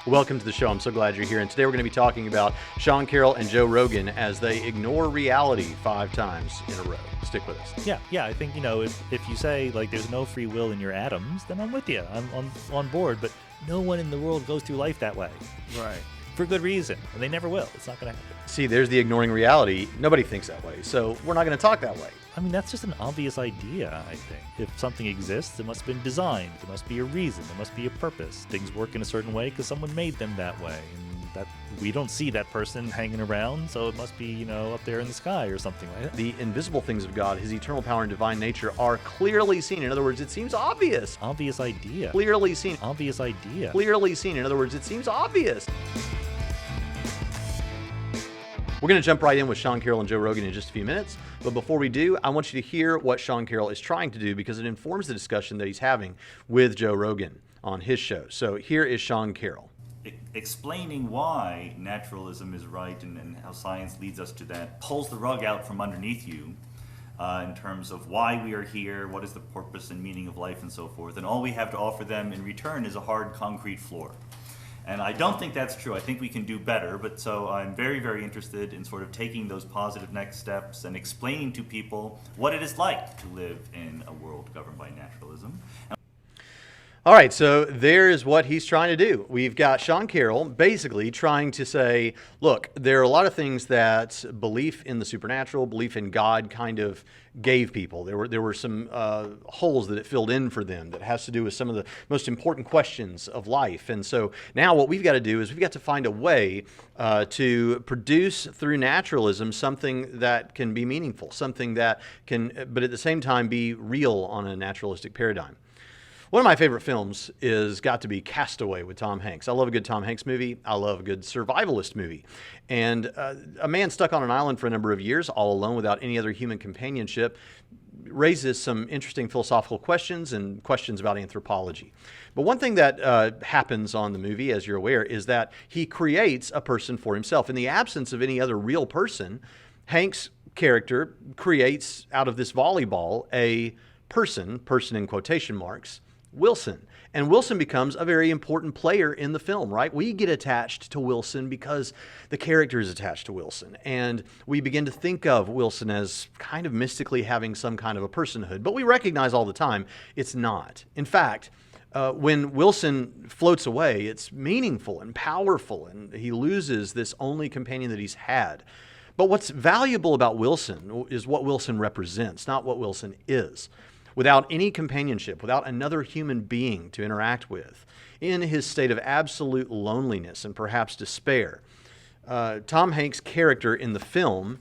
Welcome to the show. I'm so glad you're here. And today we're going to be talking about Sean Carroll and Joe Rogan as they ignore reality 5 times in a row. Stick with us. Yeah. I think, if you say, there's no free will in your atoms, then I'm with you. I'm on board. But no one in the world goes through life that way. Right. For good reason. And they never will. It's not going to happen. See, there's the ignoring reality. Nobody thinks that way. So we're not going to talk that way. I mean, that's just an obvious idea, I think. If something exists, it must have been designed. There must be a reason. There must be a purpose. Things work in a certain way because someone made them that way. And that we don't see that person hanging around, so it must be, up there in the sky or something like that. The invisible things of God, his eternal power and divine nature, are clearly seen. In other words, it seems obvious. Obvious idea. Clearly seen. Obvious idea. Clearly seen. In other words, it seems obvious. We're going to jump right in with Sean Carroll and Joe Rogan in just a few minutes. But before we do, I want you to hear what Sean Carroll is trying to do because it informs the discussion that he's having with Joe Rogan on his show. So here is Sean Carroll. Explaining why naturalism is right and how science leads us to that pulls the rug out from underneath you in terms of why we are here, what is the purpose and meaning of life and so forth. And all we have to offer them in return is a hard concrete floor. And I don't think that's true. I think we can do better, but so I'm very, very interested in sort of taking those positive next steps and explaining to people what it is like to live in a world governed by naturalism. All right, so there is what he's trying to do. We've got Sean Carroll basically trying to say, look, there are a lot of things that belief in the supernatural, belief in God kind of gave people. There were some holes that it filled in for them that has to do with some of the most important questions of life. And so now what we've got to do is we've got to find a way to produce through naturalism something that can be meaningful, something that can, but at the same time, be real on a naturalistic paradigm. One of my favorite films is got to be Castaway with Tom Hanks. I love a good Tom Hanks movie. I love a good survivalist movie. And a man stuck on an island for a number of years, all alone without any other human companionship, raises some interesting philosophical questions and questions about anthropology. But one thing that happens on the movie, as you're aware, is that he creates a person for himself. In the absence of any other real person, Hanks' character creates out of this volleyball a person in quotation marks, Wilson. And Wilson becomes a very important player in the film, right? We get attached to Wilson because the character is attached to Wilson. And we begin to think of Wilson as kind of mystically having some kind of a personhood. But we recognize all the time it's not. In fact, when Wilson floats away, it's meaningful and powerful, and he loses this only companion that he's had. But what's valuable about Wilson is what Wilson represents, not what Wilson is. Without any companionship, without another human being to interact with, in his state of absolute loneliness and perhaps despair, Tom Hanks' character in the film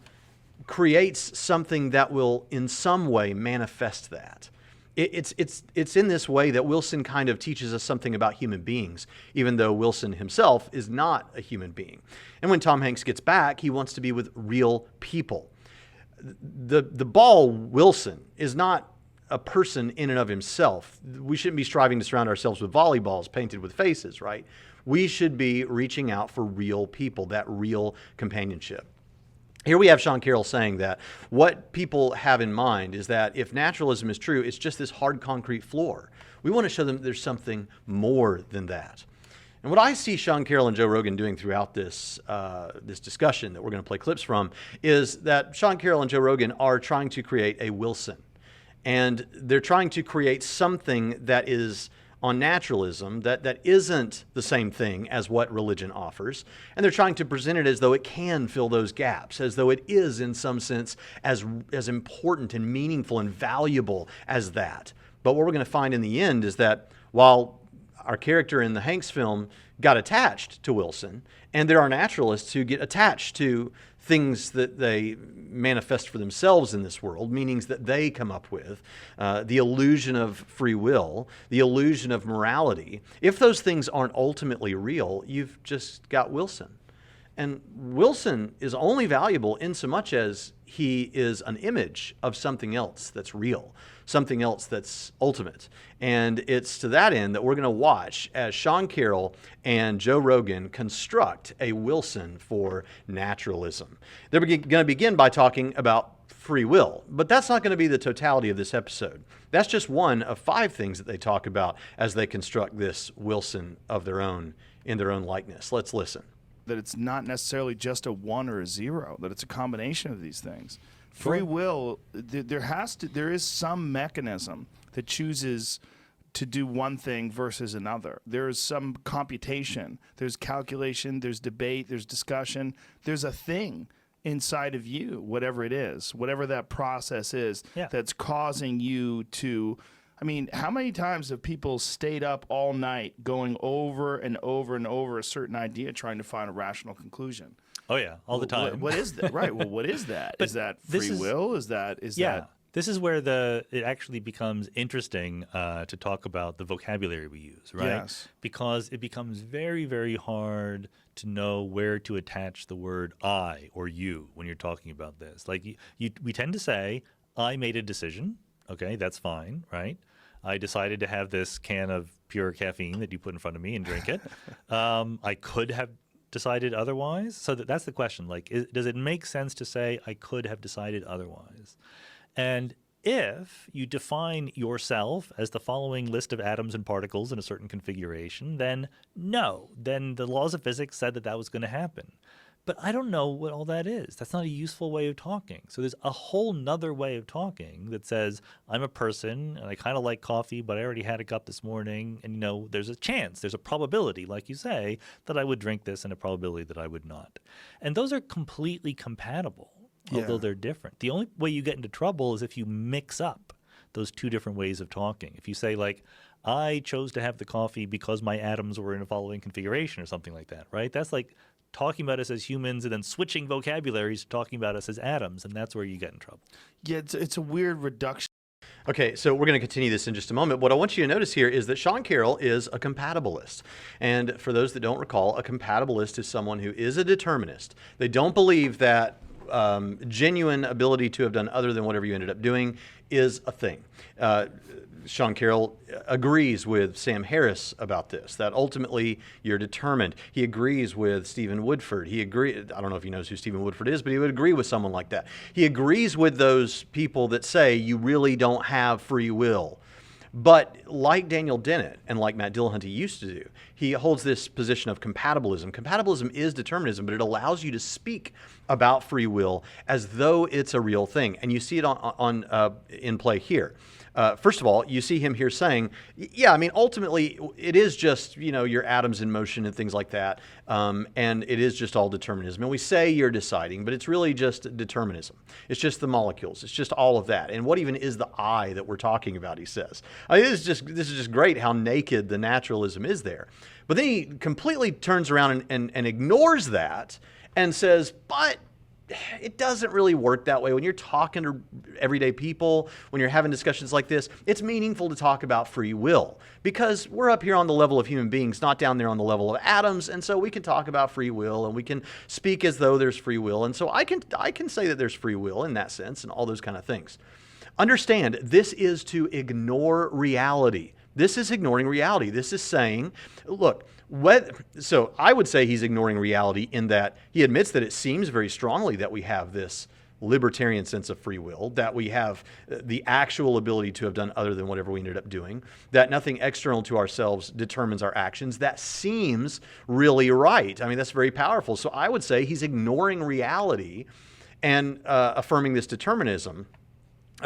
creates something that will in some way manifest that. It's in this way that Wilson kind of teaches us something about human beings, even though Wilson himself is not a human being. And when Tom Hanks gets back, he wants to be with real people. The ball Wilson is not a person in and of himself. We shouldn't be striving to surround ourselves with volleyballs painted with faces, right? We should be reaching out for real people, that real companionship. Here we have Sean Carroll saying that what people have in mind is that if naturalism is true, it's just this hard concrete floor. We want to show them that there's something more than that. And what I see Sean Carroll and Joe Rogan doing throughout this discussion that we're going to play clips from is that Sean Carroll and Joe Rogan are trying to create a Wilson. And they're trying to create something that is on naturalism that isn't the same thing as what religion offers. And they're trying to present it as though it can fill those gaps, as though it is in some sense as important and meaningful and valuable as that. But what we're going to find in the end is that while our character in the Hanks film got attached to Wilson, and there are naturalists who get attached to things that they manifest for themselves in this world, meanings that they come up with, the illusion of free will, the illusion of morality. If those things aren't ultimately real, you've just got Wilson. And Wilson is only valuable in so much as he is an image of something else that's real, something else that's ultimate. And it's to that end that we're going to watch as Sean Carroll and Joe Rogan construct a Wilson for naturalism. They're going to begin by talking about free will. But that's not going to be the totality of this episode. That's just one of 5 things that they talk about as they construct this Wilson of their own in their own likeness. Let's listen. That it's not necessarily just a 1 or a 0, that it's a combination of these things. Free will, there is some mechanism that chooses to do one thing versus another. There is some computation, there's calculation, there's debate, there's discussion, there's a thing inside of you, whatever it is, whatever that process is, that's causing you to, I mean, how many times have people stayed up all night going over and over and over a certain idea trying to find a rational conclusion? Oh yeah, all the time. What is that? Right. Well, what is that? Is that free will? Is that This is where it actually becomes interesting to talk about the vocabulary we use, right? Yes. Because it becomes very, very hard to know where to attach the word I or you when you're talking about this. Like we tend to say, I made a decision. Okay, that's fine, right? I decided to have this can of pure caffeine that you put in front of me and drink it. I could have decided otherwise. So that's the question. Like, does it make sense to say I could have decided otherwise? And if you define yourself as the following list of atoms and particles in a certain configuration, then no. Then the laws of physics said that was going to happen. But I don't know what all that is. That's not a useful way of talking. So there's a whole nother way of talking that says, I'm a person and I kind of like coffee, but I already had a cup this morning. And, there's a chance, there's a probability, like you say, that I would drink this and a probability that I would not. And those are completely compatible, although they're different. The only way you get into trouble is if you mix up those 2 different ways of talking. If you say, like, I chose to have the coffee because my atoms were in a following configuration or something like that, right? That's like talking about us as humans and then switching vocabularies to talking about us as atoms, and that's where you get in trouble. Yeah, it's a weird reduction. Okay, so we're going to continue this in just a moment. What I want you to notice here is that Sean Carroll is a compatibilist. And for those that don't recall, a compatibilist is someone who is a determinist. They don't believe that genuine ability to have done other than whatever you ended up doing is a thing. Sean Carroll agrees with Sam Harris about this, that ultimately you're determined. He agrees with Stephen Woodford. I don't know if he knows who Stephen Woodford is, but he would agree with someone like that. He agrees with those people that say you really don't have free will. But like Daniel Dennett and like Matt Dillahunty used to do, he holds this position of compatibilism. Compatibilism is determinism, but it allows you to speak about free will as though it's a real thing. And you see it in play here. First of all, you see him here saying, ultimately it is just, your atoms in motion and things like that. And it is just all determinism. And we say you're deciding, but it's really just determinism. It's just the molecules. It's just all of that. And what even is the I that we're talking about, he says. This is just great how naked the naturalism is there. But then he completely turns around and ignores that and says, but it doesn't really work that way. When you're talking to everyday people, when you're having discussions like this, it's meaningful to talk about free will because we're up here on the level of human beings, not down there on the level of atoms. And so we can talk about free will and we can speak as though there's free will. And so I can say that there's free will in that sense and all those kind of things. Understand, this is to ignore reality. This is ignoring reality. This is saying, look, so I would say he's ignoring reality in that he admits that it seems very strongly that we have this libertarian sense of free will, that we have the actual ability to have done other than whatever we ended up doing, that nothing external to ourselves determines our actions. That seems really right. I mean, that's very powerful. So I would say he's ignoring reality and affirming this determinism,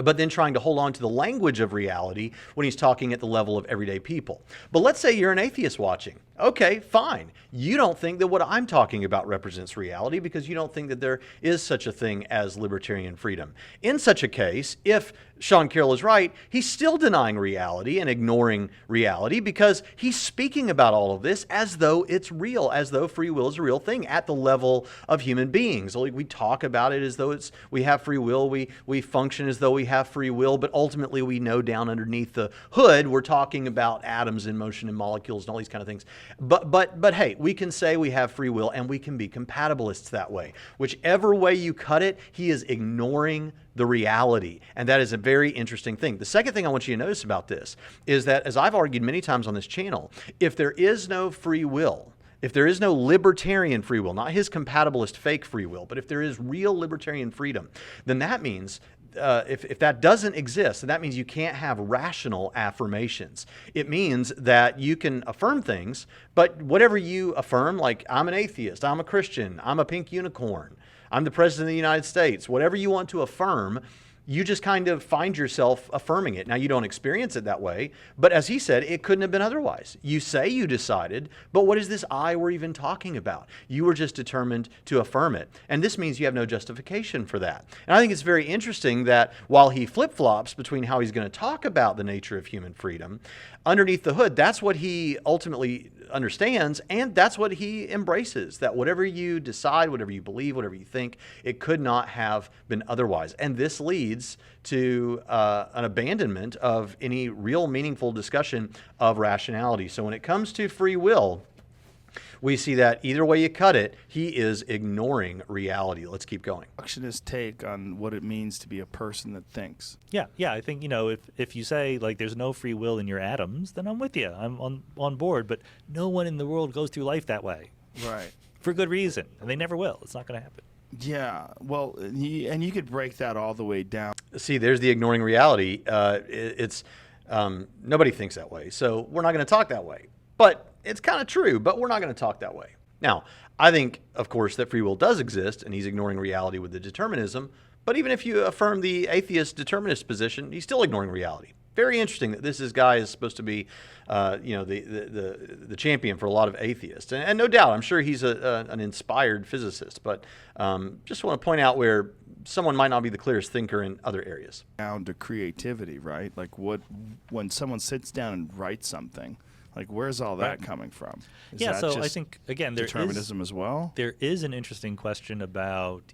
but then trying to hold on to the language of reality when he's talking at the level of everyday people. But let's say you're an atheist watching. Okay, fine. You don't think that what I'm talking about represents reality because you don't think that there is such a thing as libertarian freedom. In such a case, if Sean Carroll is right, he's still denying reality and ignoring reality because he's speaking about all of this as though it's real, as though free will is a real thing at the level of human beings. We talk about it as though we have free will, we function as though we have free will, but ultimately we know down underneath the hood we're talking about atoms in motion and molecules and all these kind of things. But hey, we can say we have free will and we can be compatibilists that way. Whichever way you cut it, he is ignoring the reality. And that is a very interesting thing. The second thing I want you to notice about this is that, as I've argued many times on this channel, if there is no free will, if there is no libertarian free will, not his compatibilist fake free will, but if there is real libertarian freedom, then that means if that doesn't exist, then that means you can't have rational affirmations. It means that you can affirm things, but whatever you affirm, like I'm an atheist, I'm a Christian, I'm a pink unicorn, I'm the president of the United States, whatever you want to affirm, you just kind of find yourself affirming it. Now, you don't experience it that way, but as he said, it couldn't have been otherwise. You say you decided, but what is this I we're even talking about? You were just determined to affirm it. And this means you have no justification for that. And I think it's very interesting that while he flip-flops between how he's going to talk about the nature of human freedom, underneath the hood, that's what he ultimately understands, and that's what he embraces, that whatever you decide, whatever you believe, whatever you think, it could not have been otherwise. And this leads to an abandonment of any real meaningful discussion of rationality. So when it comes to free will, we see that either way you cut it, he is ignoring reality. Let's keep going. Reductionist take on what it means to be a person that thinks. Yeah. I think, if you say, like, there's no free will in your atoms, then I'm with you. I'm on board. But no one in the world goes through life that way. Right. For good reason. And they never will. It's not going to happen. Yeah. Well, and you could break that all the way down. See, there's the ignoring reality. It's nobody thinks that way. So we're not going to talk that way. But it's kind of true, but we're not going to talk that way. Now, I think, of course, that free will does exist, and he's ignoring reality with the determinism. But even if you affirm the atheist determinist position, he's still ignoring reality. Very interesting that this guy is supposed to be, the champion for a lot of atheists, and no doubt, I'm sure he's an inspired physicist. But just want to point out where someone might not be the clearest thinker in other areas. Down to creativity, right? Like when someone sits down and writes something. Like, where's all that coming from? Is Yeah, that so just I think, again, determinism as well? There is an interesting question about,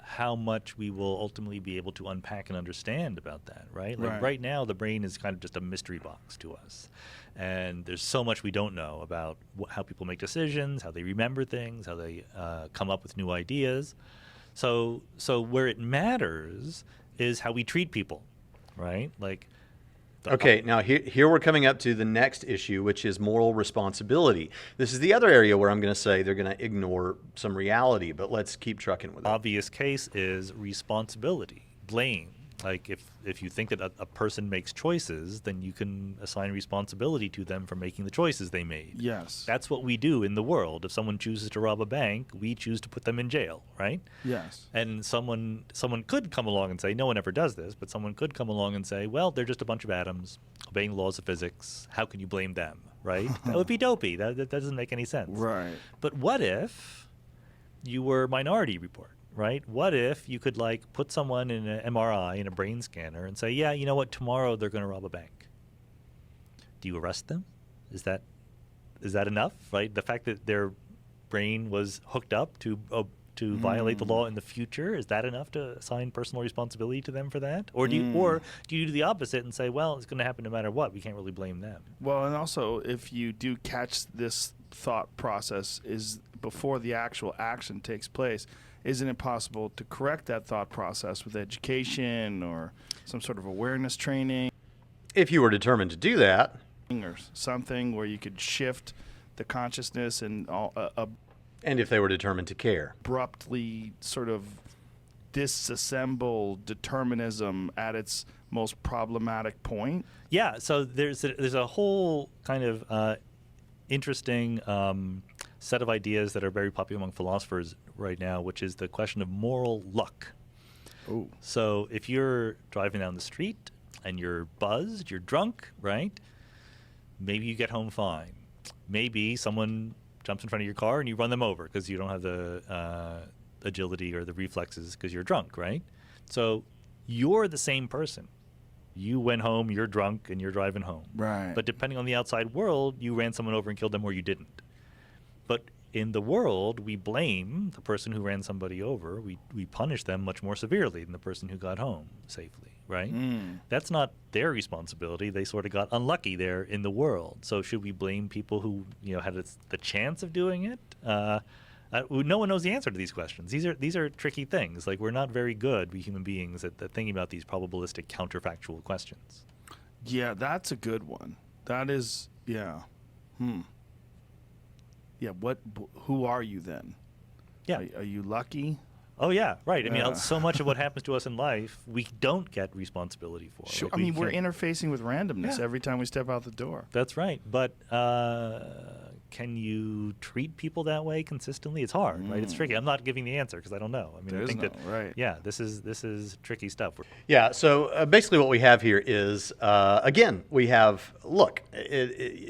how much we will ultimately be able to unpack and understand about that, right? Like right now, the brain is kind of just a mystery box to us. And there's so much we don't know about how people make decisions, how they remember things, how they come up with new ideas. So where it matters is how we treat people, right? Like, Okay, now here we're coming up to the next issue, which is moral responsibility. This is the other area where I'm going to say they're going to ignore some reality, but let's keep trucking with it. Obvious case is responsibility, blame. Like if you think that a person makes choices, then you can assign responsibility to them for making the choices they made. Yes. That's what we do in the world. If someone chooses to rob a bank, we choose to put them in jail, right? Yes. And someone could come along and say, no one ever does this, but someone could come along and say, well, they're just a bunch of atoms obeying the laws of physics. How can you blame them, right? That would be dopey. That doesn't make any sense. Right. But what if you were Minority Report? Right? What if you could put someone in an MRI, in a brain scanner, and say, yeah, you know what, tomorrow they're going to rob a bank. Do you arrest them? Is that enough? Right? The fact that their brain was hooked up to violate the law in the future, is that enough to assign personal responsibility to them for that? Or do you do the opposite and say, well, it's going to happen no matter what. We can't really blame them. Well, and also if you do catch this thought process is before the actual action takes place, isn't it possible to correct that thought process with education or some sort of awareness training? If you were determined to do that. Or something where you could shift the consciousness and And if they were determined to care. Abruptly sort of disassemble determinism at its most problematic point? Yeah, so there's a whole kind of interesting set of ideas that are very popular among philosophers right now, which is the question of moral luck. Ooh. So if you're driving down the street and you're buzzed, you're drunk, right? Maybe you get home fine. Maybe someone jumps in front of your car and you run them over because you don't have the agility or the reflexes because you're drunk, right? So you're the same person. You went home, you're drunk, and you're driving home. Right. But depending on the outside world, you ran someone over and killed them or you didn't. But in the world, we blame the person who ran somebody over. We punish them much more severely than the person who got home safely, right? That's not their responsibility. They sort of got unlucky there in the world. So should we blame people who had the chance of doing it? No one knows the answer to these questions. These are tricky things. Like, we're not very good, we human beings, at thinking about these probabilistic counterfactual questions. Yeah, that's a good one. That is, yeah. Yeah. Who are you then? Yeah. Are you lucky? Oh yeah, right. I mean, Yeah. so much of what happens to us in life, we don't get responsibility for. Sure. Like, I mean, we're can't- interfacing with randomness Yeah. every time we step out the door. That's right. But can you treat people that way consistently? It's hard, right? It's tricky. I'm not giving the answer because I don't know. I mean, There I is think no, that right. yeah, this is tricky stuff. Yeah, so basically what we have here is, again, we have, look,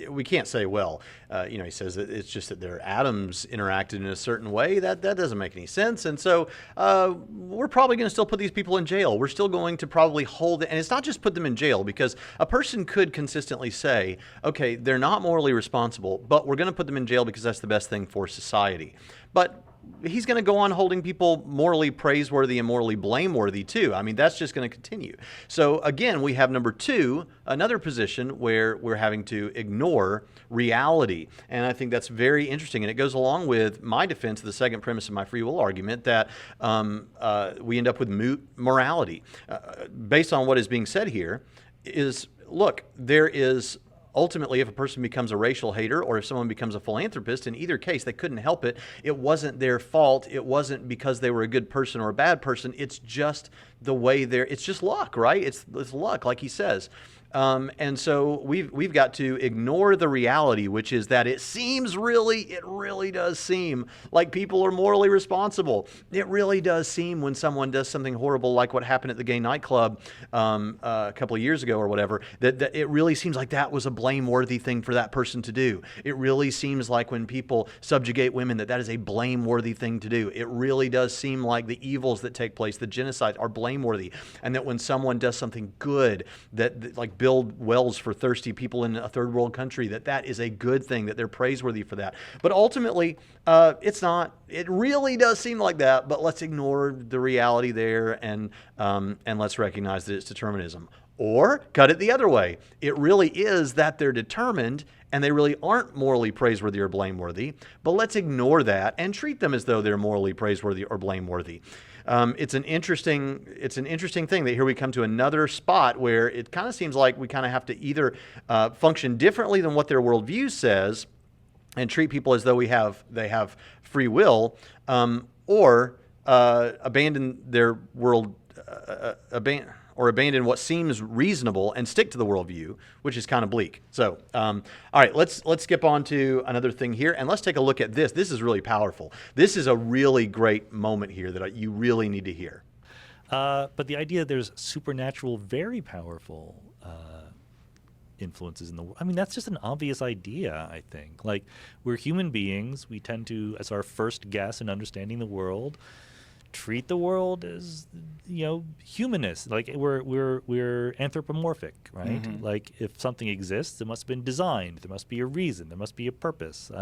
we can't say, well, he says that it's just that their atoms interacted in a certain way. That doesn't make any sense. And so we're probably going to still put these people in jail. We're still going to probably hold it. And it's not just put them in jail, because a person could consistently say, okay, they're not morally responsible, but we're going to put them in jail because that's the best thing for society. But he's going to go on holding people morally praiseworthy and morally blameworthy too. I mean, that's just going to continue. So again, we have number two, another position where we're having to ignore reality. And I think that's very interesting. And it goes along with my defense of the second premise of my free will argument that we end up with moot morality. Based on what is being said here is, look, there is ultimately, if a person becomes a racial hater or if someone becomes a philanthropist, in either case, they couldn't help it. It wasn't their fault. It wasn't because they were a good person or a bad person. It's just the way it's just luck, right? It's luck, like he says. And so we've got to ignore the reality, which is that it really does seem like people are morally responsible. It really does seem when someone does something horrible like what happened at the gay nightclub a couple of years ago or whatever, that it really seems like that was a blameworthy thing for that person to do. It really seems like when people subjugate women that is a blameworthy thing to do. It really does seem like the evils that take place, the genocides, are blameworthy. And that when someone does something good, that like build wells for thirsty people in a third world country, that is a good thing, that they're praiseworthy for that. But ultimately, it's not. It really does seem like that, but let's ignore the reality there and let's recognize that it's determinism. Or cut it the other way. It really is that they're determined and they really aren't morally praiseworthy or blameworthy, but let's ignore that and treat them as though they're morally praiseworthy or blameworthy. It's an interesting thing that here we come to another spot where it kind of seems like we kind of have to either function differently than what their worldview says and treat people as though they have free will, or abandon their world, abandon what seems reasonable and stick to the worldview, which is kind of bleak. So, all right, let's skip on to another thing here, and let's take a look at this. This is really powerful. This is a really great moment here that you really need to hear. But the idea there's supernatural, very powerful influences in the world. I mean, that's just an obvious idea, I think. Like, we're human beings. We tend to, as our first guess in understanding the world, treat the world as, humanist. Like we're anthropomorphic, right? Mm-hmm. Like if something exists, it must have been designed. There must be a reason. There must be a purpose.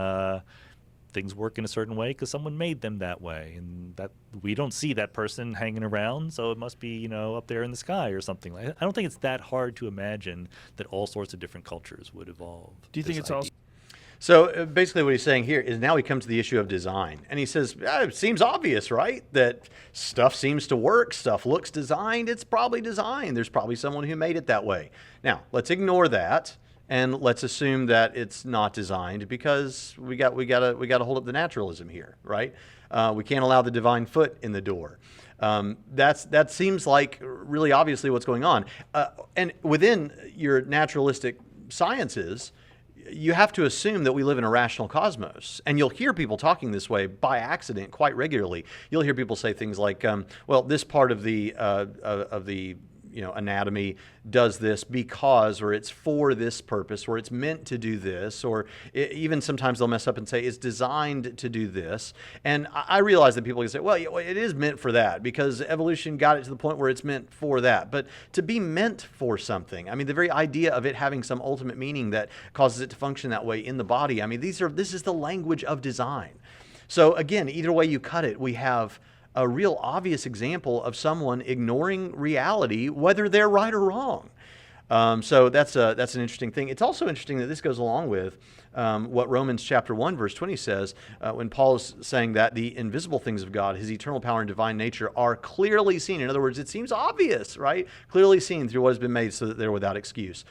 Things work in a certain way because someone made them that way, and that we don't see that person hanging around, so it must be up there in the sky or something. Like I don't think it's that hard to imagine that all sorts of different cultures would evolve. Do you think it's also? So basically what he's saying here is now he comes to the issue of design. And he says, it seems obvious, right? That stuff seems to work. Stuff looks designed. It's probably designed. There's probably someone who made it that way. Now, let's ignore that. And let's assume that it's not designed because we got to hold up the naturalism here, right? We can't allow the divine foot in the door. That seems like really obviously what's going on. And within your naturalistic sciences, you have to assume that we live in a rational cosmos. And you'll hear people talking this way by accident quite regularly. You'll hear people say things like, well, this part of the anatomy does this because, or it's for this purpose, or it's meant to do this, or even sometimes they'll mess up and say it's designed to do this. And I realize that people can say, well, it is meant for that because evolution got it to the point where it's meant for that. But to be meant for something, I mean, the very idea of it having some ultimate meaning that causes it to function that way in the body, I mean, this is the language of design. So again, either way you cut it, we have a real obvious example of someone ignoring reality, whether they're right or wrong. So that's an interesting thing. It's also interesting that this goes along with what Romans chapter 1, verse 20 says, when Paul is saying that the invisible things of God, his eternal power and divine nature, are clearly seen. In other words, it seems obvious, right? Clearly seen through what has been made, so that they're without excuse.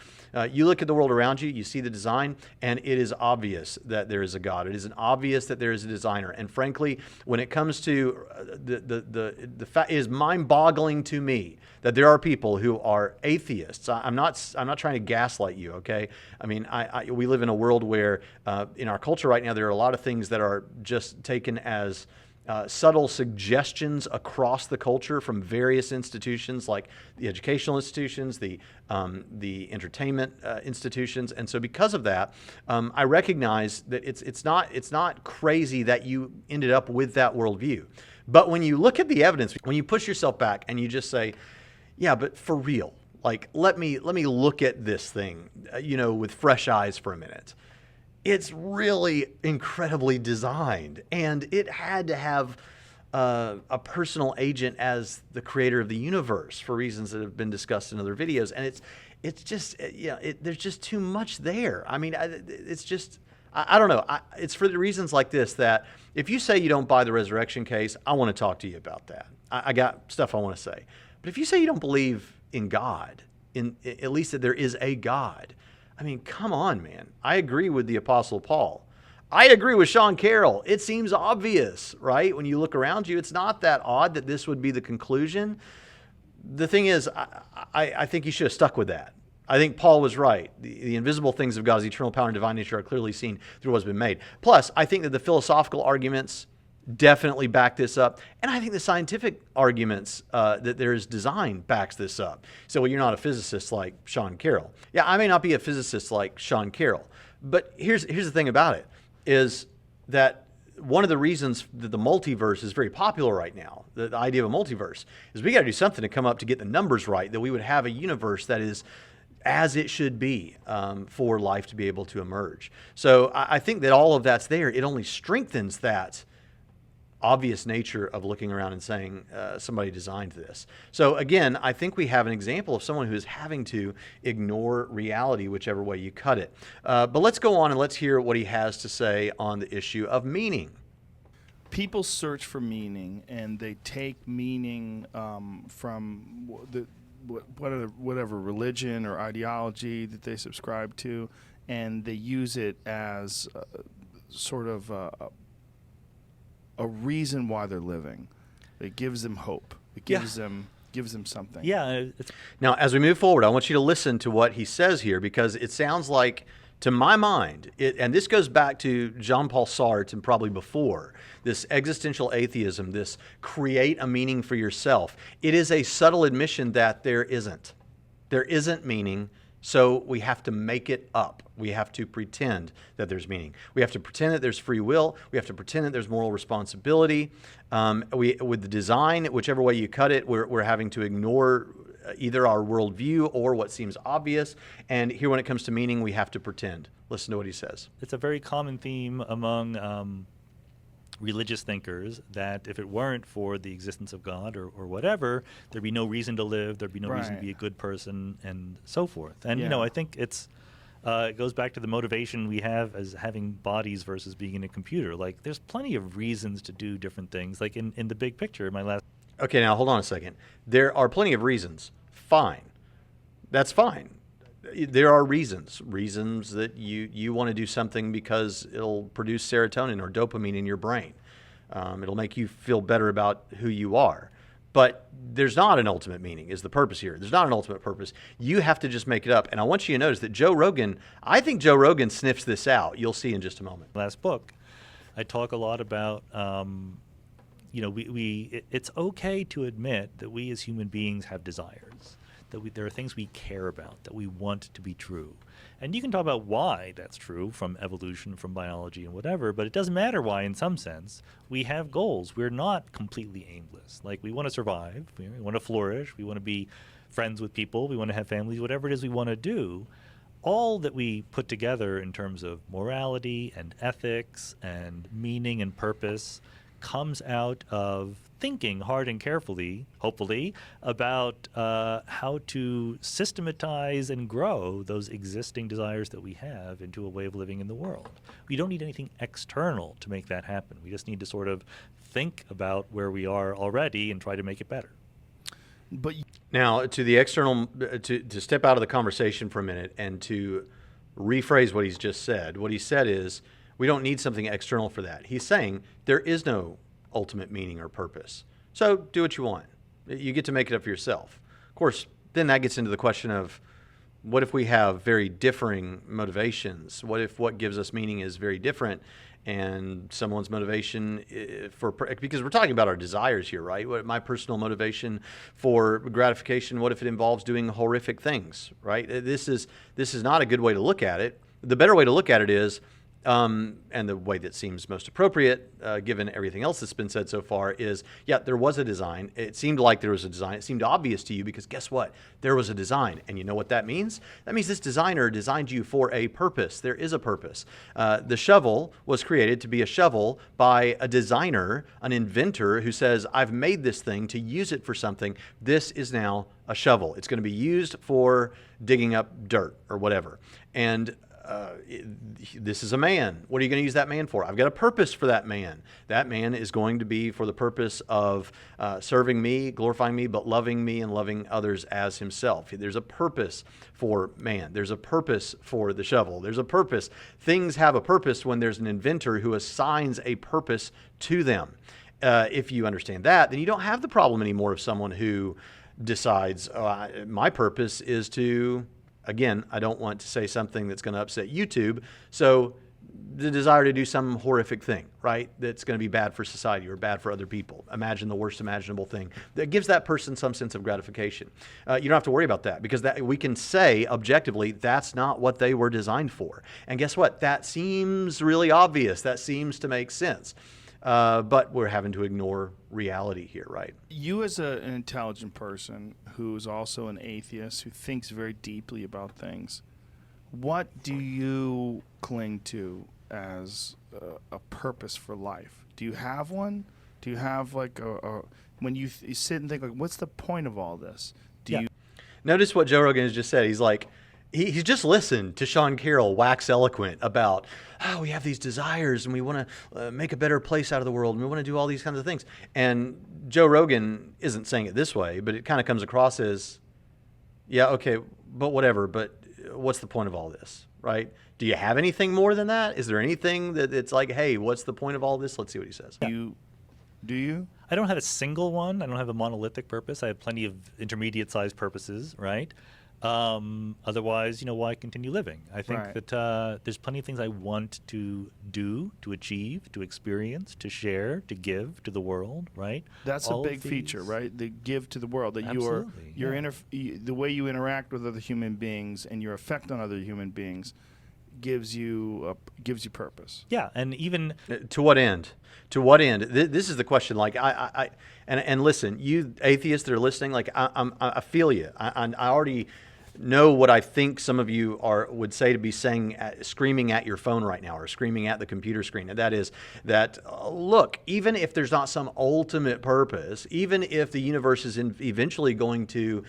You look at the world around you, you see the design, and it is obvious that there is a God. It is obvious that there is a designer. And frankly, when it comes to the fact, it is mind-boggling to me that there are people who are atheists. I'm not trying to gaslight you, okay? I mean, we live in a world where in our culture right now, there are a lot of things that are just taken as subtle suggestions across the culture from various institutions, like the educational institutions, the entertainment institutions, and so because of that, I recognize that it's not crazy that you ended up with that worldview. But when you look at the evidence, when you push yourself back and you just say, "Yeah, but for real, like let me look at this thing, with fresh eyes for a minute." It's really incredibly designed, and it had to have a personal agent as the creator of the universe for reasons that have been discussed in other videos. And it's just, there's just too much there. I mean, it's just, I don't know. It's for the reasons like this that if you say you don't buy the resurrection case, I want to talk to you about that. I got stuff I want to say. But if you say you don't believe in God, at least that there is a God, I mean, come on, man. I agree with the Apostle Paul. I agree with Sean Carroll. It seems obvious, right? When you look around you, it's not that odd that this would be the conclusion. The thing is, I think you should have stuck with that. I think Paul was right. The invisible things of God's eternal power and divine nature are clearly seen through what's been made. Plus, I think that the philosophical arguments definitely back this up. And I think the scientific arguments that there is design backs this up. So, well, you're not a physicist like Sean Carroll. Yeah, I may not be a physicist like Sean Carroll. But here's the thing about it, is that one of the reasons that the multiverse is very popular right now, the idea of a multiverse, is we got to do something to come up to get the numbers right, that we would have a universe that is as it should be for life to be able to emerge. So I think that all of that's there. It only strengthens that obvious nature of looking around and saying somebody designed this. So again, I think we have an example of someone who is having to ignore reality whichever way you cut it. But let's go on and let's hear what he has to say on the issue of meaning. People search for meaning, and they take meaning from whatever religion or ideology that they subscribe to, and they use it as sort of a reason why they're living. It gives them hope. It gives them something. Yeah. Now, as we move forward, I want you to listen to what he says here, because it sounds like, to my mind, and this goes back to Jean-Paul Sartre and probably before, this existential atheism, this create a meaning for yourself. It is a subtle admission that there isn't. There isn't meaning. So we have to make it up. We have to pretend that there's meaning. We have to pretend that there's free will. We have to pretend that there's moral responsibility. With the design, whichever way you cut it, we're having to ignore either our worldview or what seems obvious. And here, when it comes to meaning, we have to pretend. Listen to what he says. It's a very common theme among religious thinkers that if it weren't for the existence of God or whatever, there'd be no reason to live, there'd be no reason to be a good person, and so forth. And, I think it goes back to the motivation we have as having bodies versus being in a computer. Like, there's plenty of reasons to do different things. Like in the big picture, Okay, now hold on a second. There are plenty of reasons. Fine. That's fine. There are reasons that you want to do something because it'll produce serotonin or dopamine in your brain. It'll make you feel better about who you are. But there's not an ultimate meaning is the purpose here. There's not an ultimate purpose. You have to just make it up. And I want you to notice that I think Joe Rogan sniffs this out. You'll see in just a moment. Last book, I talk a lot about, it's okay to admit that we as human beings have desires. That there are things we care about, that we want to be true. And you can talk about why that's true from evolution, from biology and whatever, but it doesn't matter why in some sense. We have goals. We're not completely aimless. Like, we want to survive, we want to flourish, we want to be friends with people, we want to have families, whatever it is we want to do. All that we put together in terms of morality and ethics and meaning and purpose comes out of thinking hard and carefully, hopefully, about how to systematize and grow those existing desires that we have into a way of living in the world. We don't need anything external to make that happen. We just need to sort of think about where we are already and try to make it better. But Now, to the external, to step out of the conversation for a minute and to rephrase what he's just said. What he said is, we don't need something external for that. He's saying there is no ultimate meaning or purpose. So do what you want. You get to make it up for yourself. Of course, then that gets into the question of, what if we have very differing motivations? What if what gives us meaning is very different, and someone's motivation because we're talking about our desires here, right? What my personal motivation for gratification, what if it involves doing horrific things, right? This is not a good way to look at it. The better way to look at it is, and the way that seems most appropriate, given everything else that's been said so far, is, yeah, there was a design. It seemed like there was a design. It seemed obvious to you because guess what? There was a design. And you know what that means? That means this designer designed you for a purpose. There is a purpose. The shovel was created to be a shovel by a designer, an inventor who says, I've made this thing to use it for something. This is now a shovel. It's going to be used for digging up dirt or whatever. And this is a man. What are you going to use that man for? I've got a purpose for that man. That man is going to be for the purpose of serving me, glorifying me, but loving me and loving others as himself. There's a purpose for man. There's a purpose for the shovel. There's a purpose. Things have a purpose when there's an inventor who assigns a purpose to them. If you understand that, then you don't have the problem anymore of someone who decides, my purpose is to... Again, I don't want to say something that's going to upset YouTube, so the desire to do some horrific thing, right, that's going to be bad for society or bad for other people. Imagine the worst imaginable thing that gives that person some sense of gratification. You don't have to worry about that because we can say objectively that's not what they were designed for. And guess what? That seems really obvious. That seems to make sense. But we're having to ignore reality here, right? you as an intelligent person who is also an atheist, who thinks very deeply about things, what do you cling to as a purpose for life? Do you have one? Do you have like when you sit and think, like, what's the point of all this? Notice what Joe Rogan has just said. He's like, he's just listened to Sean Carroll wax eloquent about, we have these desires and we want to make a better place out of the world and we want to do all these kinds of things. And Joe Rogan isn't saying it this way, but it kind of comes across as, yeah, okay, but whatever, but what's the point of all this, right? Do you have anything more than that? Is there anything that it's like, hey, what's the point of all this? Let's see what he says. Do you? I don't have a single one. I don't have a monolithic purpose. I have plenty of intermediate-sized purposes, right? Otherwise, why continue living? I think that there's plenty of things I want to do, to achieve, to experience, to share, to give to the world, right? That's a big feature, right? The give to the world. That the way you interact with other human beings and your effect on other human beings gives you purpose. Yeah, and even to what end? To what end? This is the question. Like and listen, you atheists that are listening, like I feel you. I already know what I think some of you would say to be saying, screaming at your phone right now or screaming at the computer screen. And that is that, look, even if there's not some ultimate purpose, even if the universe is eventually going to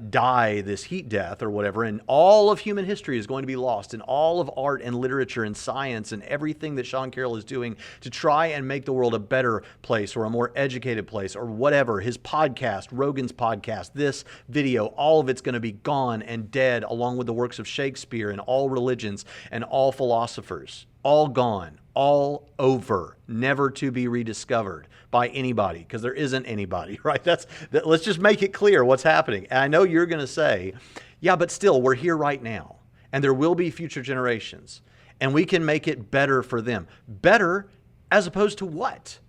die this heat death or whatever, and all of human history is going to be lost, and all of art and literature and science and everything that Sean Carroll is doing to try and make the world a better place or a more educated place or whatever, his podcast, Rogan's podcast, this video, all of it's going to be gone and dead, along with the works of Shakespeare and all religions and all philosophers. All gone, all over, never to be rediscovered by anybody, because there isn't anybody, right? Let's just make it clear what's happening. And I know you're going to say, yeah, but still, we're here right now, and there will be future generations, and we can make it better for them. Better as opposed to what?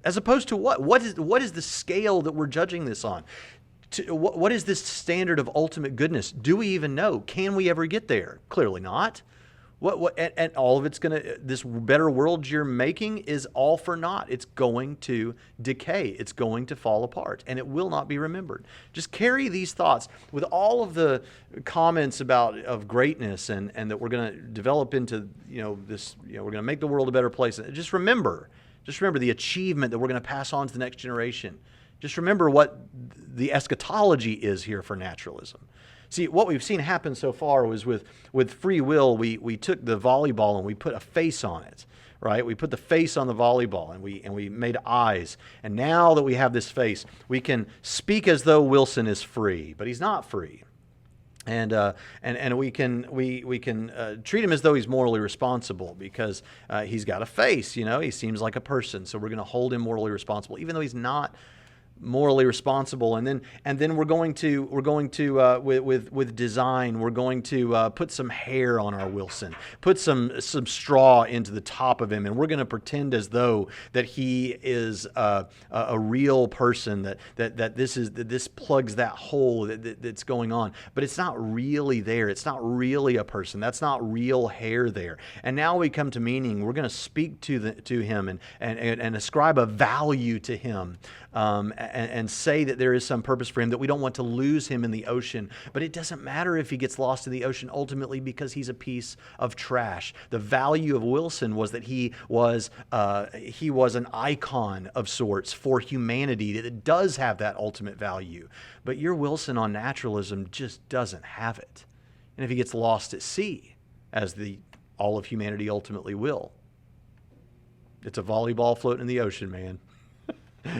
As opposed to what? What is the scale that we're judging this on? What is this standard of ultimate goodness? Do we even know? Can we ever get there? Clearly not. And all of it's this better world you're making is all for naught. It's going to decay. It's going to fall apart, and it will not be remembered. Just carry these thoughts with all of the comments of greatness and that we're going to develop into, this, we're going to make the world a better place. Just remember Just remember the achievement that we're going to pass on to the next generation. Just remember what the eschatology is here for naturalism. See, what we've seen happen so far was with free will, we took the volleyball and we put a face on it, right? We put the face on the volleyball and we made eyes. And now that we have this face, we can speak as though Wilson is free, but he's not free. And we can treat him as though he's morally responsible because he's got a face, he seems like a person. So we're going to hold him morally responsible, even though he's not morally responsible. And then we're going to with design, we're going to put some hair on our Wilson, put some straw into the top of him, and we're going to pretend as though that he is a real person, that this plugs that hole that's going on, but it's not really there. It's not really a person. That's not real hair there. And now we come to meaning. We're going to speak to him and ascribe a value to him. And say that there is some purpose for him, that we don't want to lose him in the ocean. But it doesn't matter if he gets lost in the ocean ultimately, because he's a piece of trash. The value of Wilson was that he was an icon of sorts for humanity that does have that ultimate value. But your Wilson on naturalism just doesn't have it. And if he gets lost at sea, as all of humanity ultimately will, it's a volleyball floating in the ocean, man.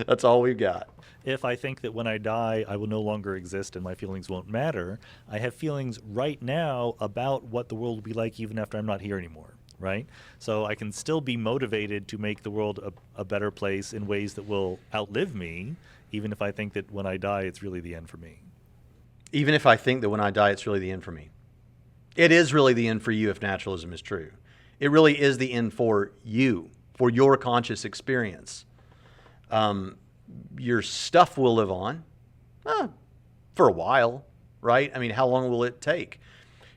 That's all we've got. If I think that when I die, I will no longer exist and my feelings won't matter, I have feelings right now about what the world will be like even after I'm not here anymore, right? So I can still be motivated to make the world a better place in ways that will outlive me, even if I think that when I die, it's really the end for me. Even if I think that when I die, it's really the end for me. It is really the end for you if naturalism is true. It really is the end for you, for your conscious experience. Your stuff will live on for a while, right? I mean, how long will it take?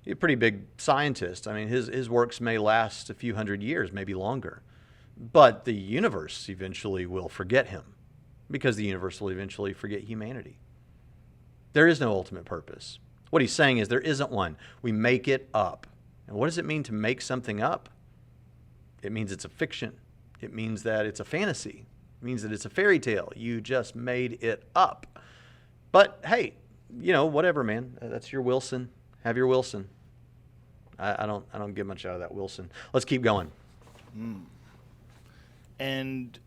He's a pretty big scientist. I mean, his works may last a few hundred years, maybe longer. But the universe eventually will forget him, because the universe will eventually forget humanity. There is no ultimate purpose. What he's saying is there isn't one. We make it up. And what does it mean to make something up? It means it's a fiction. It means that it's a fantasy. It means that it's a fairy tale. You just made it up. But hey, whatever, man. That's your Wilson. Have your Wilson. I don't get much out of that Wilson. Let's keep going. And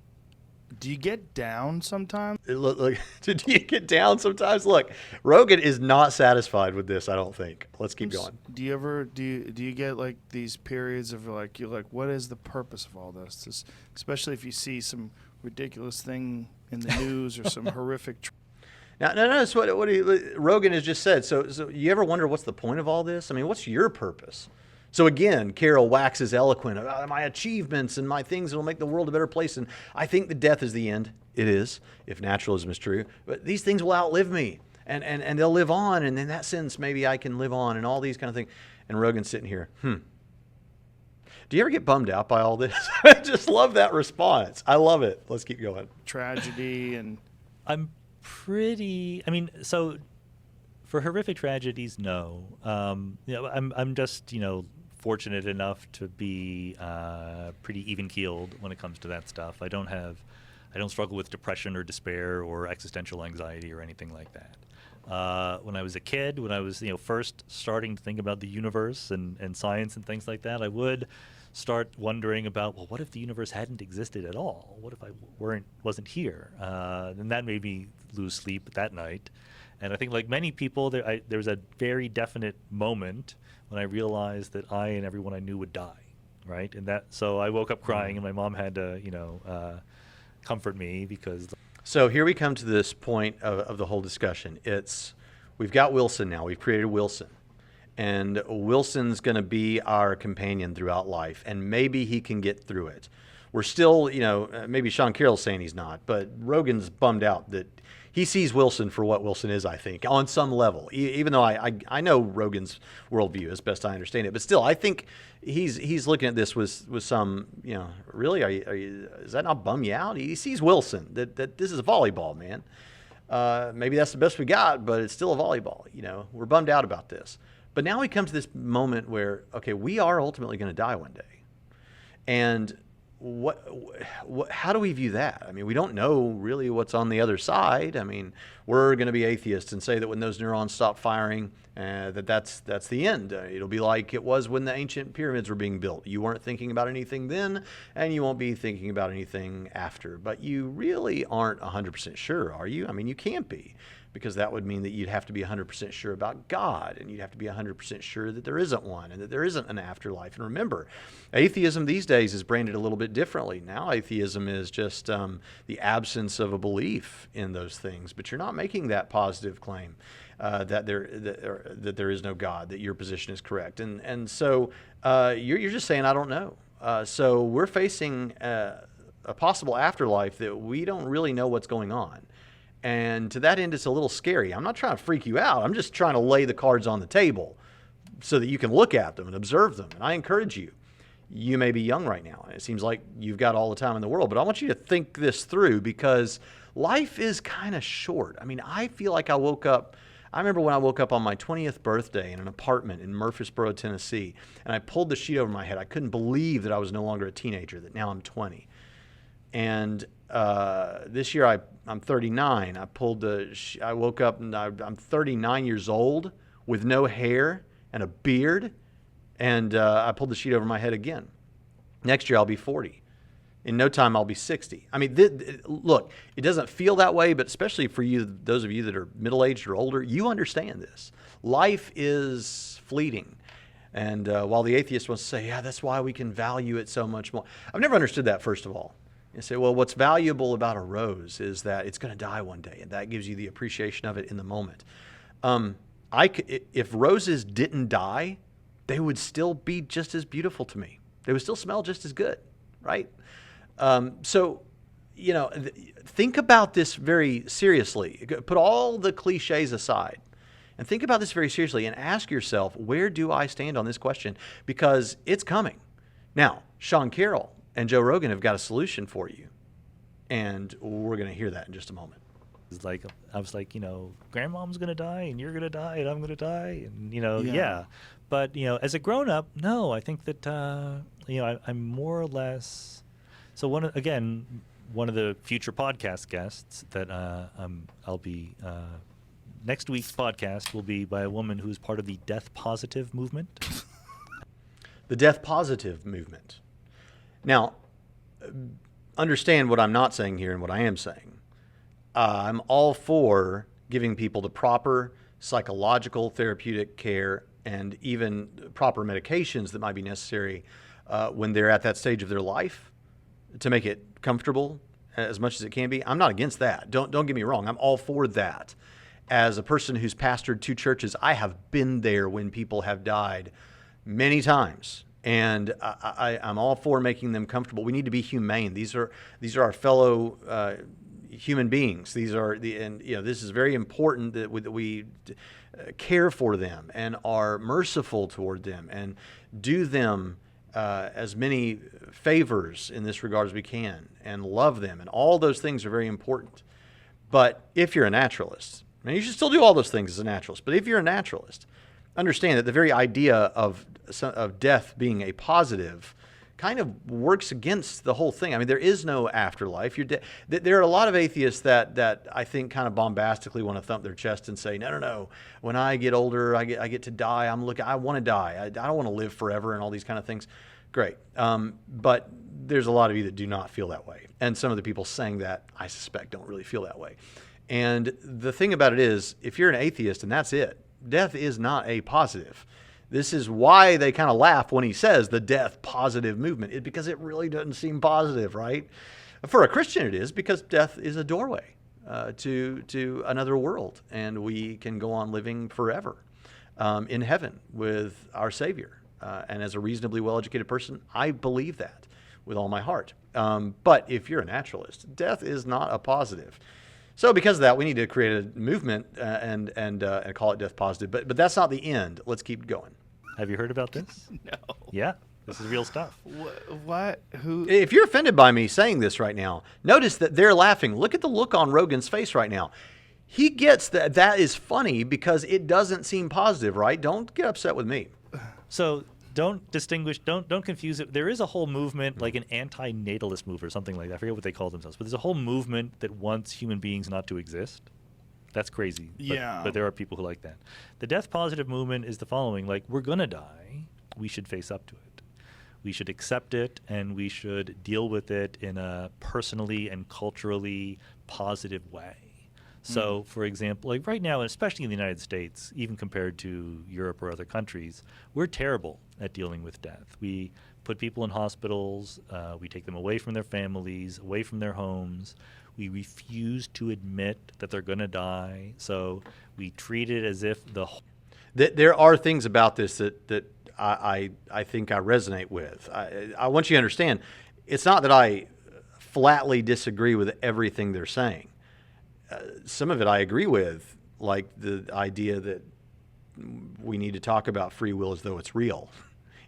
do you get down sometimes? Look, do you get down sometimes? Look, Rogan is not satisfied with this, I don't think. Let's keep going. Do you get like these periods of like, you're like, what is the purpose of all this? Especially if you see some ridiculous thing in the news or some horrific. Now, notice what Rogan has just said. So you ever wonder what's the point of all this? I mean, what's your purpose? So again, Carroll waxes eloquent about my achievements and my things that will make the world a better place. And I think that death is the end. It is, if naturalism is true. But these things will outlive me, and they'll live on. And in that sense, maybe I can live on and all these kind of things. And Rogan's sitting here, Do you ever get bummed out by all this? I just love that response. I love it. Let's keep going. Tragedy and... So for horrific tragedies, no. I'm just, fortunate enough to be pretty even-keeled when it comes to that stuff. I don't struggle with depression or despair or existential anxiety or anything like that. When I was a kid, when I was first starting to think about the universe and science and things like that, I would start wondering about, well, what if the universe hadn't existed at all? What if I wasn't here? And that made me lose sleep that night. And I think, like many people, there was a very definite moment when I realized that I and everyone I knew would die, right? So I woke up crying, and my mom had to, comfort me because. So here we come to this point of the whole discussion. We've got Wilson now. We've created Wilson. And Wilson's going to be our companion throughout life, and maybe he can get through it. We're still, maybe Sean Carroll's saying he's not, but Rogan's bummed out that he sees Wilson for what Wilson is, I think, on some level, even though I know Rogan's worldview as best I understand it. But still, I think he's looking at this with some, really, does that not bum you out? He sees Wilson, that this is a volleyball, man. Maybe that's the best we got, but it's still a volleyball. We're bummed out about this. But now we come to this moment where, okay, we are ultimately going to die one day. And how do we view that? I mean, we don't know really what's on the other side. I mean, we're going to be atheists and say that when those neurons stop firing, that's the end. It'll be like it was when the ancient pyramids were being built. You weren't thinking about anything then, and you won't be thinking about anything after. But you really aren't 100% sure, are you? I mean, you can't be, because that would mean that you'd have to be 100% sure about God, and you'd have to be 100% sure that there isn't one and that there isn't an afterlife. And remember, atheism these days is branded a little bit differently. Now atheism is just the absence of a belief in those things, but you're not making that positive claim that there is no God, that your position is correct. And so you're just saying, I don't know. So we're facing a possible afterlife that we don't really know what's going on. And to that end, it's a little scary. I'm not trying to freak you out. I'm just trying to lay the cards on the table so that you can look at them and observe them. And I encourage you. You may be young right now, and it seems like you've got all the time in the world, but I want you to think this through, because life is kind of short. I mean, I feel like I remember when I woke up on my 20th birthday in an apartment in Murfreesboro, Tennessee, and I pulled the sheet over my head. I couldn't believe that I was no longer a teenager, that now I'm 20. And this year I'm 39. I woke up and I'm 39 years old with no hair and a beard, and I pulled the sheet over my head again. Next year I'll be 40. In no time I'll be 60. I mean, look, it doesn't feel that way, but especially for you, those of you that are middle-aged or older, you understand this. Life is fleeting. And while the atheist wants to say, yeah, that's why we can value it so much more. I've never understood that, first of all. You say, well, what's valuable about a rose is that it's going to die one day, and that gives you the appreciation of it in the moment. If roses didn't die, they would still be just as beautiful to me. They would still smell just as good, right? So, think about this very seriously. Put all the cliches aside and think about this very seriously and ask yourself, where do I stand on this question? Because it's coming. Now, Sean Carroll and Joe Rogan have got a solution for you, and we're going to hear that in just a moment. It's like, I was like, grandmom's going to die, and you're going to die, and I'm going to die, and, Yeah. yeah. But, as a grown-up, no, I think that, I'm more or less... So, one of the future podcast guests that I'll be... next week's podcast will be by a woman who's part of the death positive movement. The death positive movement. Now, understand what I'm not saying here and what I am saying. I'm all for giving people the proper psychological, therapeutic care and even proper medications that might be necessary when they're at that stage of their life to make it comfortable as much as it can be. I'm not against that. Don't get me wrong. I'm all for that. As a person who's pastored 2 churches, I have been there when people have died many times. And I'm all for making them comfortable. We need to be humane. These are our fellow human beings. This is very important that we care for them and are merciful toward them and do them as many favors in this regard as we can and love them. And all those things are very important. But if you're a naturalist, and you should still do all those things as a naturalist, but if you're a naturalist, understand that the very idea of death being a positive kind of works against the whole thing. I mean, there is no afterlife. There are a lot of atheists that I think kind of bombastically want to thump their chest and say, no. When I get older, I get to die. I want to die. I don't want to live forever and all these kind of things. Great. But there's a lot of you that do not feel that way. And some of the people saying that, I suspect, don't really feel that way. And the thing about it is, if you're an atheist and that's it, death is not a positive. This is why they kind of laugh when he says the death positive movement, because it really doesn't seem positive, right? For a Christian it is, because death is a doorway to another world, and we can go on living forever in heaven with our Savior. And as a reasonably well-educated person, I believe that with all my heart. But if you're a naturalist, death is not a positive. So because of that, we need to create a movement and call it death positive. But that's not the end. Let's keep going. Have you heard about this? No. Yeah, this is real stuff. What? Who? If you're offended by me saying this right now, notice that they're laughing. Look at the look on Rogan's face right now. He gets that is funny because it doesn't seem positive, right? Don't get upset with me. So don't distinguish, don't confuse it. There is a whole movement, like an anti-natalist movement or something like that. I forget what they call themselves, but there's a whole movement that wants human beings not to exist. That's crazy. Yeah. But there are people who like that. The death positive movement is the following: like, we're gonna die. We should face up to it. We should accept it, and we should deal with it in a personally and culturally positive way. So, for example, like right now, especially in the United States, even compared to Europe or other countries, we're terrible at dealing with death. We put people in hospitals, we take them away from their families, away from their homes. We refuse to admit that they're going to die. So we treat it as if There are things about this that I think I resonate with. I want you to understand, it's not that I flatly disagree with everything they're saying. Some of it I agree with, like the idea that we need to talk about free will as though it's real,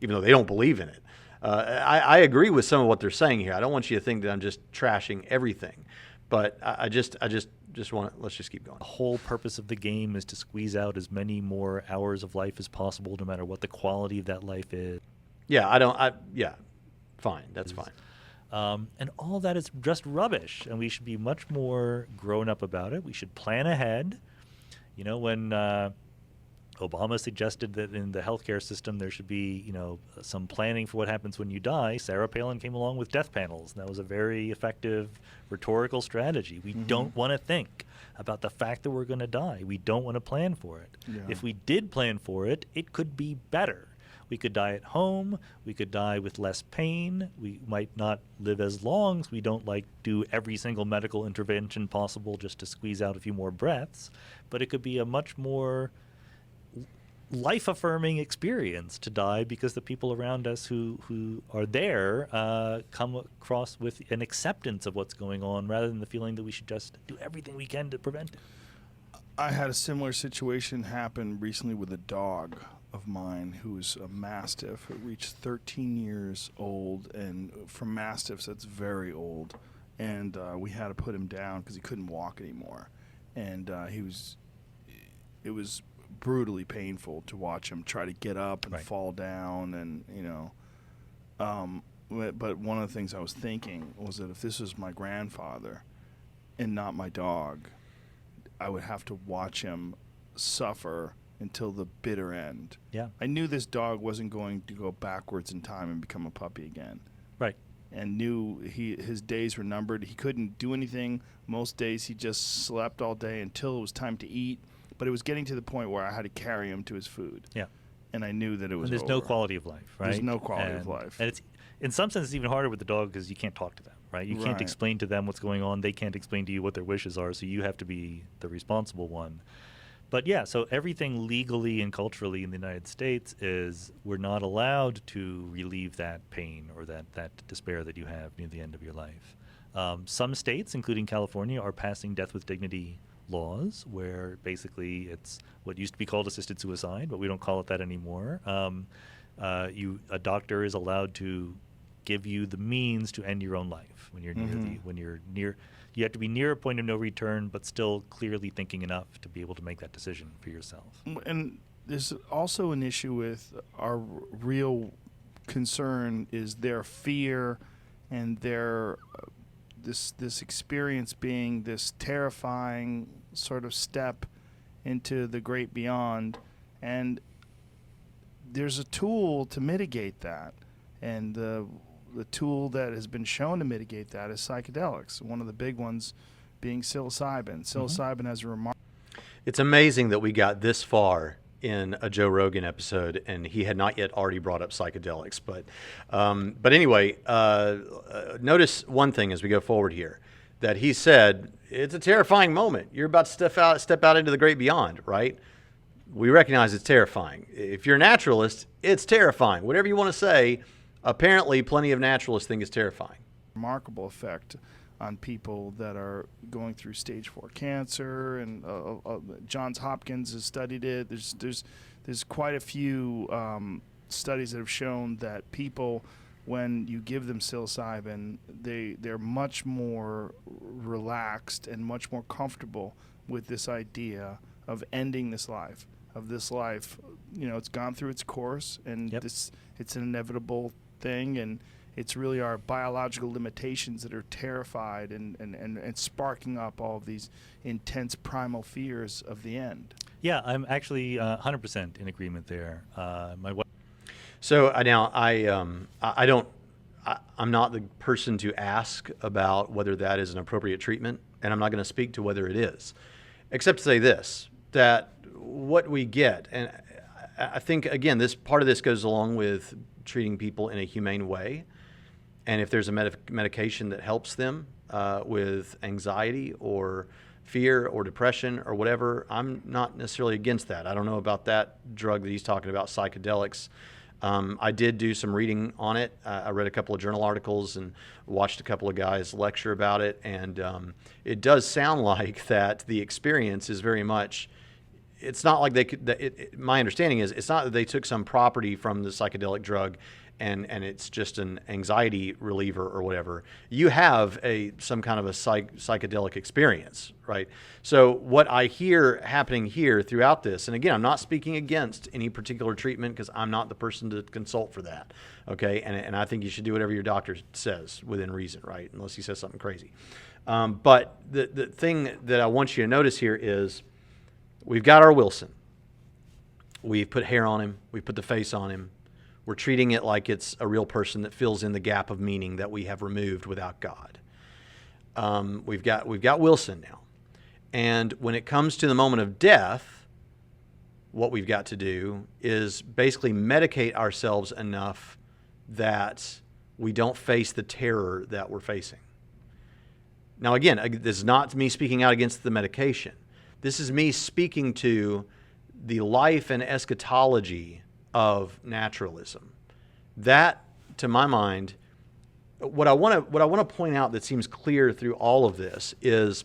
even though they don't believe in it. I agree with some of what they're saying here. I don't want you to think that I'm just trashing everything, but I just want to, let's just keep going. the whole purpose of the game is to squeeze out as many more hours of life as possible, no matter what the quality of that life is. Yeah, fine. That's fine. And all that is just rubbish, and we should be much more grown up about it. We should plan ahead. You know, when Obama suggested that in the healthcare system there should be, some planning for what happens when you die, Sarah Palin came along with death panels, and that was a very effective rhetorical strategy. We don't want to think about the fact that we're going to die. We don't want to plan for it. Yeah. If we did plan for it, it could be better. We could die at home. We could die with less pain. We might not live as long. So we don't do every single medical intervention possible just to squeeze out a few more breaths. But it could be a much more life-affirming experience to die, because the people around us who are there come across with an acceptance of what's going on, rather than the feeling that we should just do everything we can to prevent it. I had a similar situation happen recently with a dog of mine who's a Mastiff. It reached 13 years old, and for Mastiffs, that's very old. And we had to put him down because he couldn't walk anymore. And it was brutally painful to watch him try to get up and fall down, and but one of the things I was thinking was that if this was my grandfather and not my dog, I would have to watch him suffer until the bitter end. Yeah. I knew this dog wasn't going to go backwards in time and become a puppy again. Right. And knew his days were numbered. He couldn't do anything. Most days he just slept all day until it was time to eat. But it was getting to the point where I had to carry him to his food. Yeah. And I knew that it was And there's no quality of life, right? There's no quality of life. And it's, in some sense, it's even harder with the dog because you can't talk to them, right? You can't explain to them what's going on. They can't explain to you what their wishes are, so you have to be the responsible one. But yeah, so everything legally and culturally in the United States is we're not allowed to relieve that pain or that despair that you have near the end of your life. Some states, including California, are passing death with dignity laws where basically it's what used to be called assisted suicide, but we don't call it that anymore. A doctor is allowed to give you the means to end your own life when you're near you have to be near a point of no return, but still clearly thinking enough to be able to make that decision for yourself. And there's also an issue with our real concern is their fear and their this experience being this terrifying sort of step into the great beyond, and there's a tool to mitigate that, and the tool that has been shown to mitigate that is psychedelics. One of the big ones being psilocybin. Psilocybin has a remark. It's amazing that we got this far in a Joe Rogan episode, and he had not yet already brought up psychedelics. But anyway, notice one thing as we go forward here, that he said it's a terrifying moment. You're about to step out into the great beyond, right? We recognize it's terrifying. If you're a naturalist, it's terrifying. Whatever you want to say, apparently plenty of naturalists think it's terrifying. Remarkable effect on people that are going through stage 4 cancer, and Johns Hopkins has studied it. There's quite a few studies that have shown that people, when you give them psilocybin, they're much more relaxed and much more comfortable with this idea of ending this life. of this life, it's gone through its course, and Yep. it's an inevitable thing, and it's really our biological limitations that are terrified and sparking up all of these intense primal fears of the end. Yeah, I'm actually 100% in agreement there. My wife. So I'm not the person to ask about whether that is an appropriate treatment, and I'm not going to speak to whether it is, except to say this, that what we get, and I think, again, this part of this goes along with treating people in a humane way, and if there's a medication that helps them with anxiety or fear or depression or whatever, I'm not necessarily against that. I don't know about that drug that he's talking about, psychedelics. I did do some reading on it. I read a couple of journal articles and watched a couple of guys lecture about it. And it does sound like that the experience is very much, it's not like they could, my understanding is it's not that they took some property from the psychedelic drug and it's just an anxiety reliever or whatever. You have some kind of a psychedelic experience, right? So what I hear happening here throughout this, and again, I'm not speaking against any particular treatment because I'm not the person to consult for that, okay? And I think you should do whatever your doctor says within reason, right? Unless he says something crazy. But the thing that I want you to notice here is we've got our Wilson. We've put hair on him. We've put the face on him. We're treating it like it's a real person that fills in the gap of meaning that we have removed without God. We've got Wilson now. And when it comes to the moment of death, what we've got to do is basically medicate ourselves enough that we don't face the terror that we're facing. Now, again, this is not me speaking out against the medication. This is me speaking to the life and eschatology of naturalism. That, to my mind, what I want to point out that seems clear through all of this is,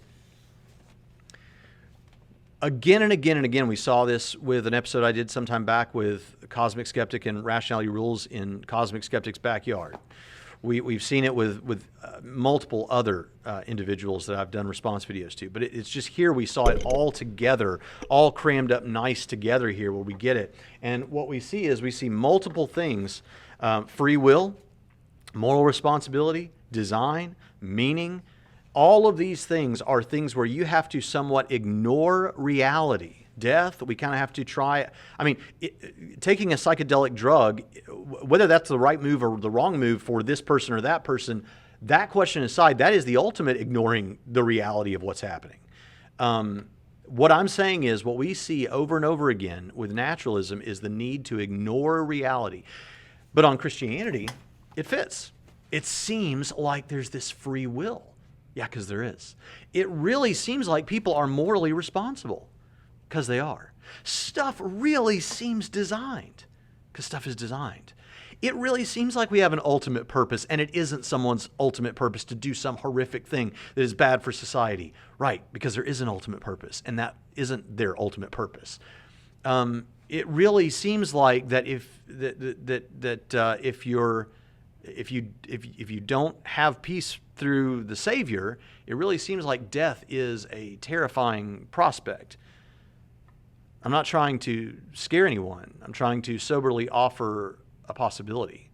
again and again and again, we saw this with an episode I did sometime back with Cosmic Skeptic and Rationality Rules in Cosmic Skeptic's backyard. We've seen it with multiple other individuals that I've done response videos to. But it's just here we saw it all together, all crammed up nice together here where we get it. And what we see is we see multiple things, free will, moral responsibility, design, meaning. All of these things are things where you have to somewhat ignore reality. Death, we kind of have to try. I mean, taking a psychedelic drug, whether that's the right move or the wrong move for this person or that person, that question aside, that is the ultimate ignoring the reality of what's happening. What I'm saying is what we see over and over again with naturalism is the need to ignore reality. But on Christianity, it fits. It seems like there's this free will. Yeah, because there is. It really seems like people are morally responsible. Because they are. Stuff really seems designed. Because stuff is designed. It really seems like we have an ultimate purpose, and it isn't someone's ultimate purpose to do some horrific thing that is bad for society. Right, because there is an ultimate purpose, and that isn't their ultimate purpose. It really seems like that if you don't have peace through the Savior, it really seems like death is a terrifying prospect. I'm not trying to scare anyone. I'm trying to soberly offer a possibility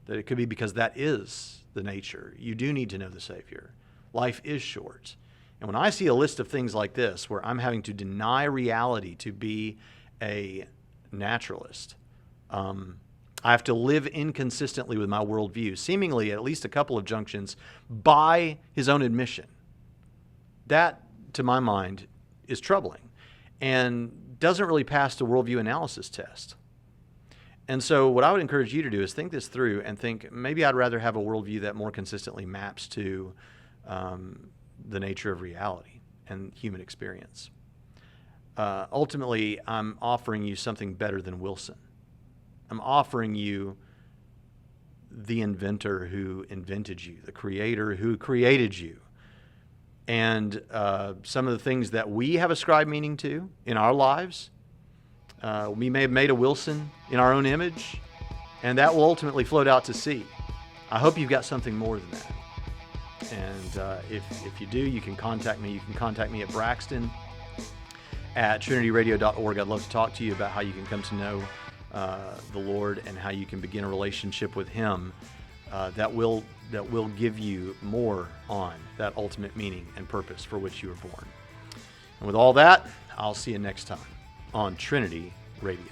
that it could be because that is the nature. You do need to know the Savior. Life is short. And when I see a list of things like this where I'm having to deny reality to be a naturalist, I have to live inconsistently with my worldview, seemingly at least a couple of junctions, by his own admission. That, to my mind, is troubling and doesn't really pass the worldview analysis test. And so what I would encourage you to do is think this through and think, maybe I'd rather have a worldview that more consistently maps to the nature of reality and human experience. Ultimately, I'm offering you something better than Wilson. I'm offering you the inventor who invented you, the creator who created you. And some of the things that we have ascribed meaning to in our lives, we may have made a Wilson in our own image, and that will ultimately float out to sea. I hope you've got something more than that. And if you do, you can contact me. You can contact me at Braxton at trinityradio.org. I'd love to talk to you about how you can come to know the Lord and how you can begin a relationship with Him that will give you more on that ultimate meaning and purpose for which you were born. And with all that, I'll see you next time on Trinity Radio.